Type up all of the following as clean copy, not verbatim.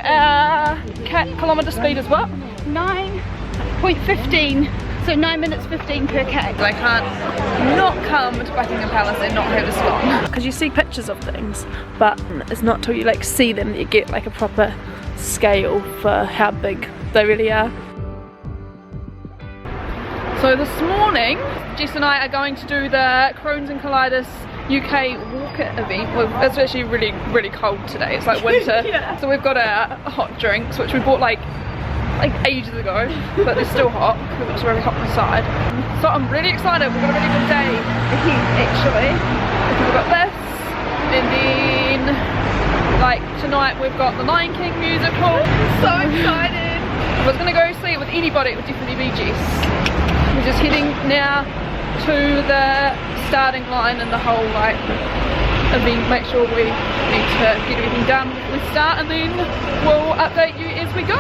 our kilometre speed is what? 9.15. So 9 minutes 15 per K. I can't not come to Buckingham Palace and not have a scone. Because you see pictures of things, but it's not till you like see them that you get like a proper scale for how big they really are. So this morning, Jess and I are going to do the Crohn's and Colitis UK walk event. Well, it's actually really cold today. It's like winter. Yeah. So we've got our hot drinks, which we bought like ages ago, but they're still hot because it's really hot inside. So I'm really excited. We've got a really good day ahead actually, because we've got this, and then like tonight we've got the Lion King musical. I'm so excited. If I was going to go see it with anybody, it would definitely be Jess. We're just heading now to the starting line and the whole like event. Make sure we need to get everything done before we start, and then we'll update you as we go.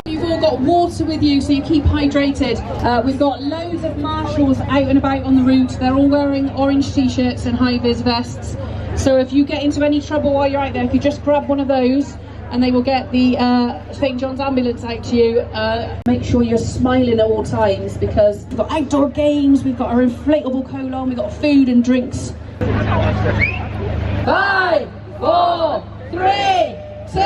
You've all got water with you, so you keep hydrated. We've got loads of marshals out and about on the route. They're all wearing orange t-shirts and high-vis vests. So if you get into any trouble while you're out there, if you just grab one of those, and they will get the St John's ambulance out to you. Make sure you're smiling at all times, because we've got outdoor games, we've got our inflatable colon, we've got food and drinks. 5, 4, 3, 2,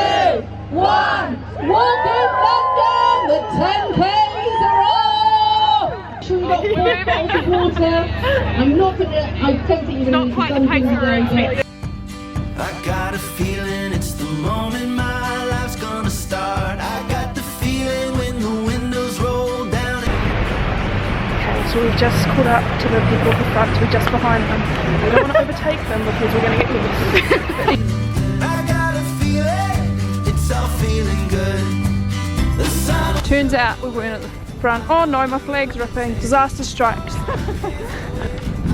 1. Walk in London, the 10Ks are off! Sure, we've got 4 bottles of water. I don't think you're going to need to go through. I got a feeling it's the moment my life's gonna start. I got the feeling when the windows roll down. Okay, so we've just caught up to the people at the front, we're just behind them. We don't want to overtake them because we're going to get lost. I got a feeling it's all feeling good. The sun. Turns out we weren't at the front. Oh no, my flag's ripping. Disaster strikes.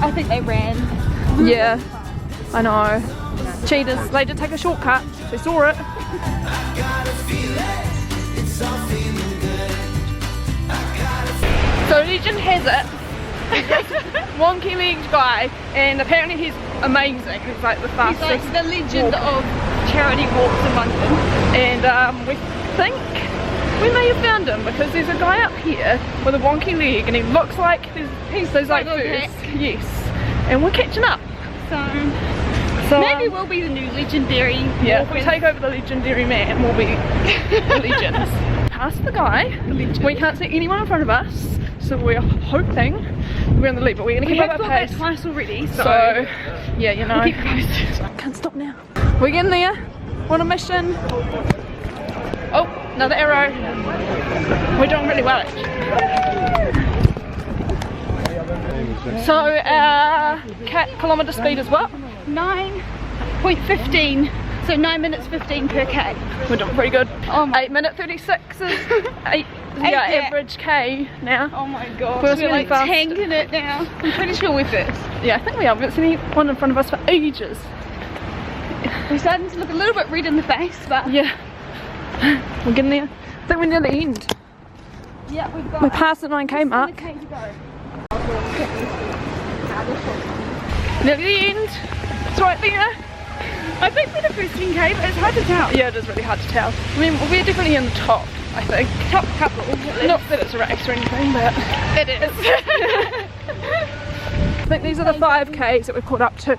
I think they ran. Yeah, I know. Cheaters. They did take a shortcut. They saw it. I got a feeling it's all feeling good. I got a feeling. So legend has it, wonky-legged guy, and apparently he's amazing. He's like the fastest. He's like the legend of charity walks in London. And we think we may have found him because there's a guy up here with a wonky leg, and he looks like he's those like furs. Yes, and we're catching up. So maybe we'll be the new legendary. Yeah, if we take over the legendary man, we'll be the legends. Past the guy, we can't see anyone in front of us, so we're hoping we're in the lead, but we're going to keep up our pace. That twice already, so yeah, you know. We'll keep posted. Can't stop now. We're getting there. On a mission. Oh, another arrow. We're doing really well actually. So our kilometre speed is what? 9.15. So 9 minutes 15 per K. We're doing pretty good. Oh my. 8 minute 36 is average K now. Oh my god. We're like tanking it now. I'm pretty sure we're first. Yeah, I think we are. We haven't seen anyone in front of us for ages. We're starting to look a little bit red in the face, but yeah. We're getting there. I think we're near the end. yeah, We're past the 9K mark. Near the end. It's right there. I think we're the first 10K, but it's hard to tell. Yeah, it is really hard to tell. I mean, we're definitely in the top, I think. Top couple. Not that it's a race or anything, but It is. I think these are the 5Ks that we've caught up to.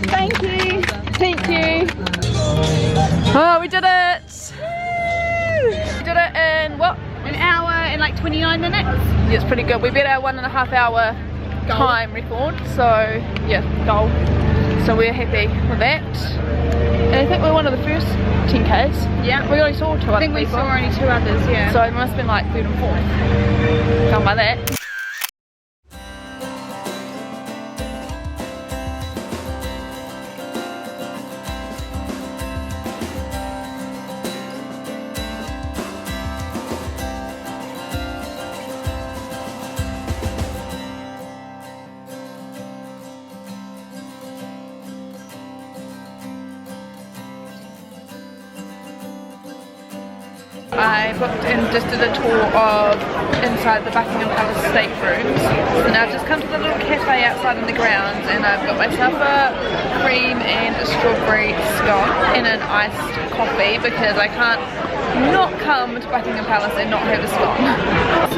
Thank you. Thank you. Oh, we did it! We did it in what? An hour and like 29 minutes. Yeah, it's pretty good. We beat our 1.5 hour time record, so yeah, goal. So we're happy with that. And I think we're one of the first 10Ks. Yeah. We only saw 2 other I think we people. saw only 2 others, yeah. So it must have been like 3rd and 4th. Gone by that. I I booked and just did a tour of inside the Buckingham Palace staterooms. So now I've just come to the little cafe outside in the grounds, and I've got myself a cream and a strawberry scone and an iced coffee because I can't not come to Buckingham Palace and not have a scone.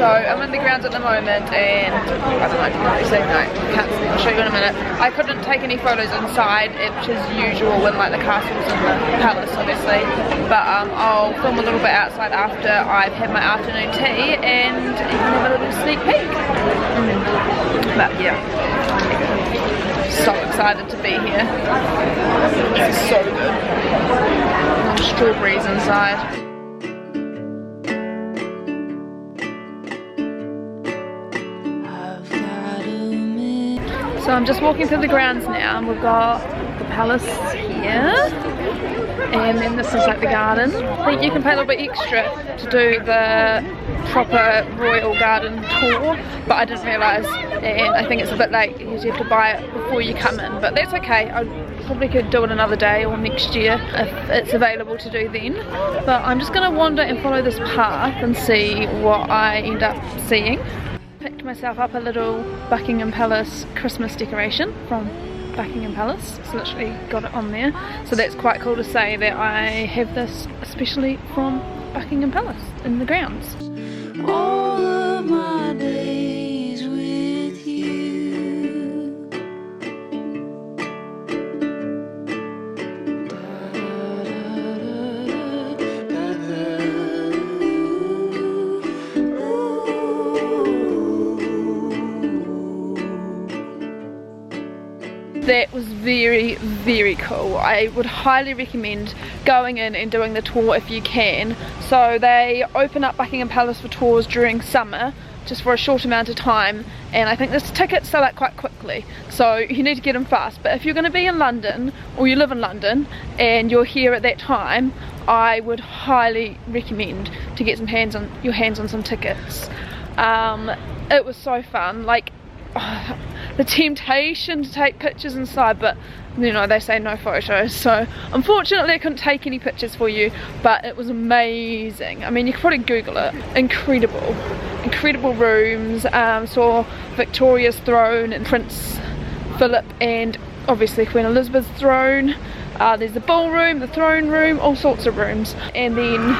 So I'm in the grounds at the moment, and I don't know if you can see, no, can't see, I'll show you in a minute. I couldn't take any photos inside, which is usual when like the castles and the palace obviously, but I'll film a little bit outside after I've had my afternoon tea and have a little sneak peek. But yeah, so excited to be here. This is so good. Little strawberries inside. So I'm just walking through the grounds now, and we've got the palace here, and then this is like the garden. I think you can pay a little bit extra to do the proper royal garden tour, but I didn't realise, and I think it's a bit late because you have to buy it before you come in, but that's okay. I probably could do it another day or next year if it's available to do then. But I'm just going to wander and follow this path and see what I end up seeing. Picked myself up a little Buckingham Palace Christmas decoration from Buckingham Palace. It's literally got it on there. So that's quite cool to say that I have this especially from Buckingham Palace in the grounds. All of my days with you. That was very, very cool. I would highly recommend going in and doing the tour if you can. So they open up Buckingham Palace for tours during summer, just for a short amount of time, and I think this tickets sell out quite quickly, so you need to get them fast. But if you're going to be in London, or you live in London and you're here at that time, I would highly recommend to get your hands on some tickets. It was so fun. Like, the temptation to take pictures inside, but you know, they say no photos, so unfortunately I couldn't take any pictures for you, but it was amazing. I mean, you could probably Google it. Incredible rooms. Saw Victoria's throne and Prince Philip and obviously Queen Elizabeth's throne. There's the ballroom, the throne room, all sorts of rooms, and then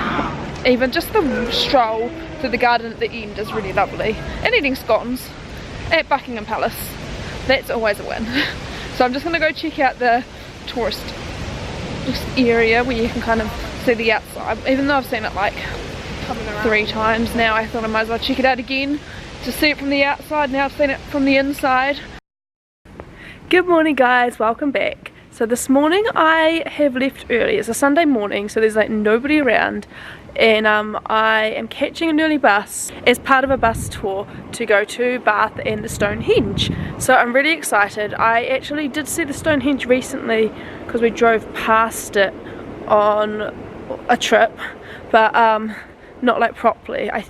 even just the stroll through the garden at the end is really lovely. And eating scones at Buckingham Palace, that's always a win. So I'm just going to go check out the tourist area where you can kind of see the outside. Even though I've seen it like 3 times now, I thought I might as well check it out again to see it from the outside. Now I've seen it from the inside. Good morning guys, welcome back. So this morning I have left early. It's a Sunday morning, so there's like nobody around, and I am catching an early bus as part of a bus tour to go to Bath and the Stonehenge. So I'm really excited. I actually did see the Stonehenge recently because we drove past it on a trip, but not like properly. I'm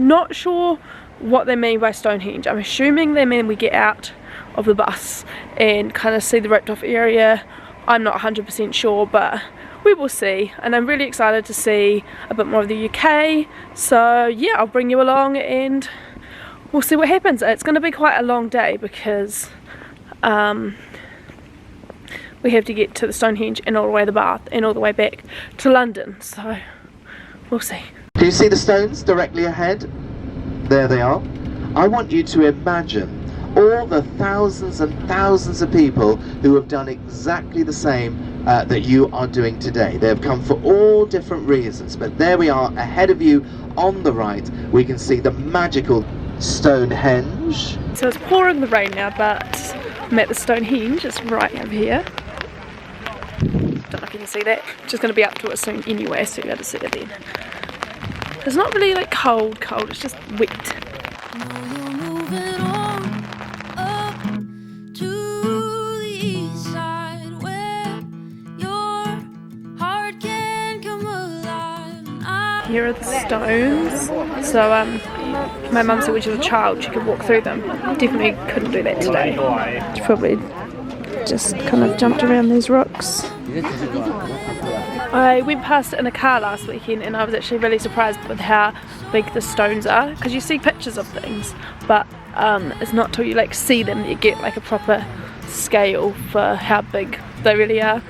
not sure what they mean by Stonehenge. I'm assuming they mean we get out of the bus and kind of see the roped off area. I'm not 100% sure, but we will see, and I'm really excited to see a bit more of the UK. So yeah, I'll bring you along and we'll see what happens. It's going to be quite a long day because we have to get to the Stonehenge and all the way to Bath and all the way back to London, so we'll see. Can you see the stones directly ahead? There they are. I want you to imagine all the thousands and thousands of people who have done exactly the same that you are doing today. They have come for all different reasons, but there we are ahead of you on the right. We can see the magical Stonehenge. So it's pouring the rain now, but I'm at the Stonehenge. It's right over here. Don't know if you can see that. Just going to be up to it soon anyway, so you'll be able to see it then. It's not really like cold, it's just wet. Here are the stones. So my mum said when she was a child she could walk through them. Definitely couldn't do that today. It's probably just kind of jumped around these rocks. I went past it in a car last weekend and I was actually really surprised with how big the stones are, because you see pictures of things but it's not till you like see them that you get like a proper scale for how big they really are.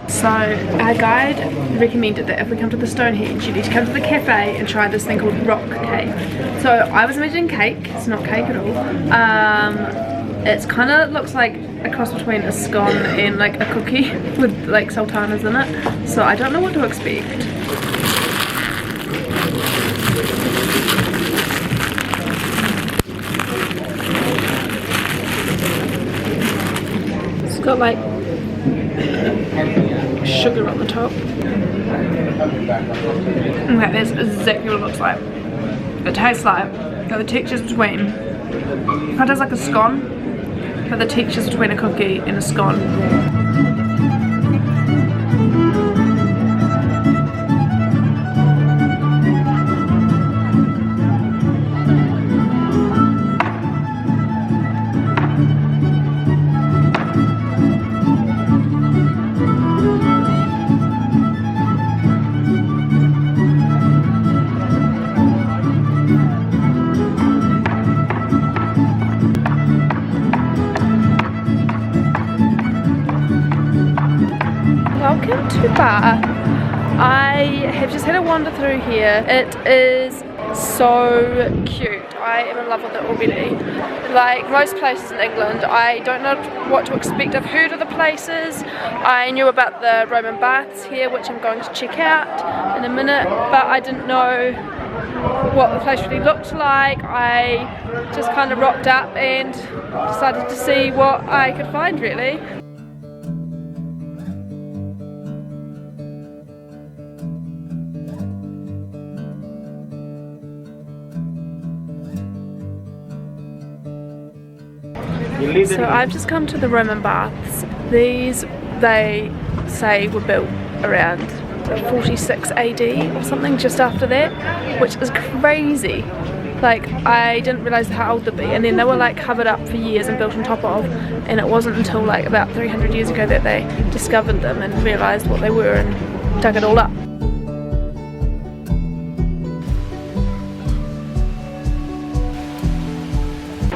So our guide recommended that if we come to the Stonehenge you need to come to the cafe and try this thing called rock cake. So I was imagining cake, it's not cake at all. It's kind of looks like a cross between a scone and like a cookie with like sultanas in it. So I don't know what to expect. It's got like sugar on the top. Okay, that's exactly what it looks like. It tastes like, the texture's between, it kind of tastes like a scone, but the texture's between a cookie and a scone. Welcome to Bath. I have just had a wander through here. It is so cute. I am in love with it already. Like most places in England, I don't know what to expect. I've heard of the places. I knew about the Roman baths here, which I'm going to check out in a minute, but I didn't know what the place really looked like. I just kind of rocked up and decided to see what I could find really. So I've just come to the Roman baths. These, they say, were built around 46 AD or something, just after that, which is crazy. Like, I didn't realise how old they'd be, and then they were like covered up for years and built on top of, and it wasn't until like about 300 years ago that they discovered them and realised what they were and dug it all up.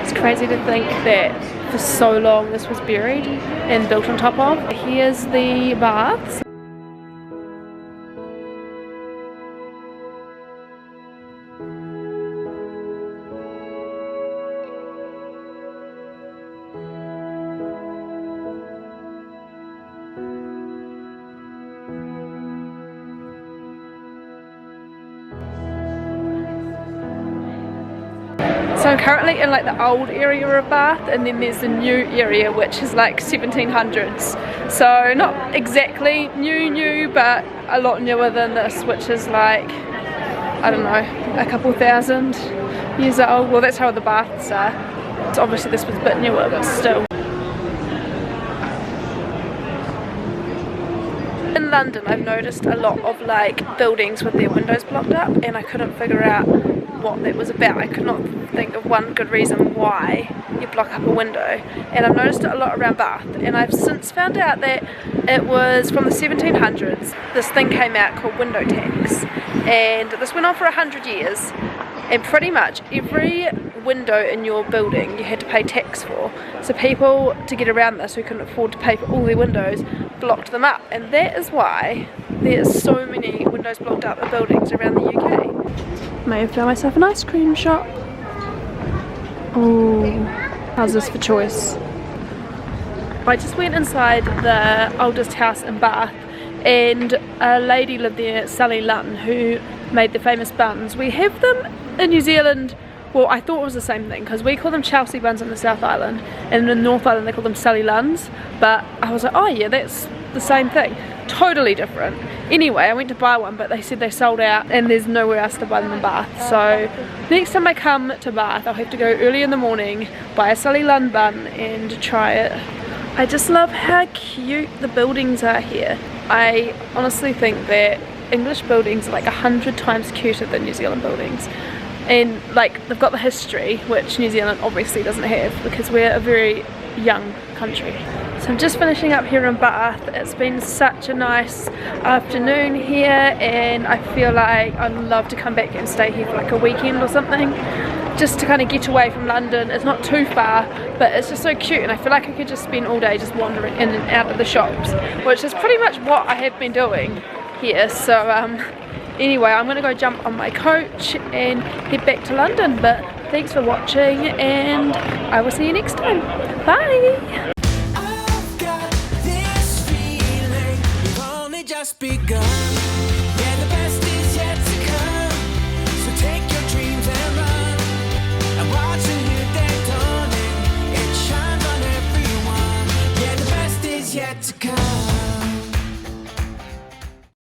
It's crazy to think that for so long this was buried and built on top of. Here's the baths. So I'm currently in like the old area of Bath, and then there's the new area which is like 1700s. So not exactly new, but a lot newer than this, which is like, I don't know, a couple thousand years old. Well, that's how the baths are. So obviously this was a bit newer, but still. In London I've noticed a lot of like buildings with their windows blocked up, and I couldn't figure out what that was about. I could not think of one good reason why you block up a window, and I've noticed it a lot around Bath, and I've since found out that it was from the 1700s. This thing came out called window tax, and this went on for 100 years, and pretty much every window in your building you had to pay tax for. So people, to get around this, who couldn't afford to pay for all their windows, blocked them up, and that is why there's so many windows blocked up in buildings around the UK. May have found myself an ice cream shop. Oh, how's this for choice? I just went inside the oldest house in Bath, and a lady lived there, Sally Lunn, who made the famous buns. We have them in New Zealand. Well, I thought it was the same thing, because we call them Chelsea buns in the South Island, and in the North Island they call them Sally Lunns, but I was like, oh yeah, that's the same thing. Totally different. Anyway, I went to buy one, but they said they sold out and there's nowhere else to buy them in Bath. So next time I come to Bath, I'll have to go early in the morning, buy a Sally Lunn bun and try it. I just love how cute the buildings are here. I honestly think that English buildings are like 100 times cuter than New Zealand buildings. and like they've got the history which New Zealand obviously doesn't have because we're a very young country. So I'm just finishing up here in Bath. It's been such a nice afternoon here and I feel like I'd love to come back and stay here for like a weekend or something, just to kind of get away from London. It's not too far, but it's just so cute and I feel like I could just spend all day just wandering in and out of the shops, which is pretty much what I have been doing here. So anyway, I'm gonna go jump on my coach and head back to London, but thanks for watching and I will see you next time. Bye! I've got this feeling we've only just begun.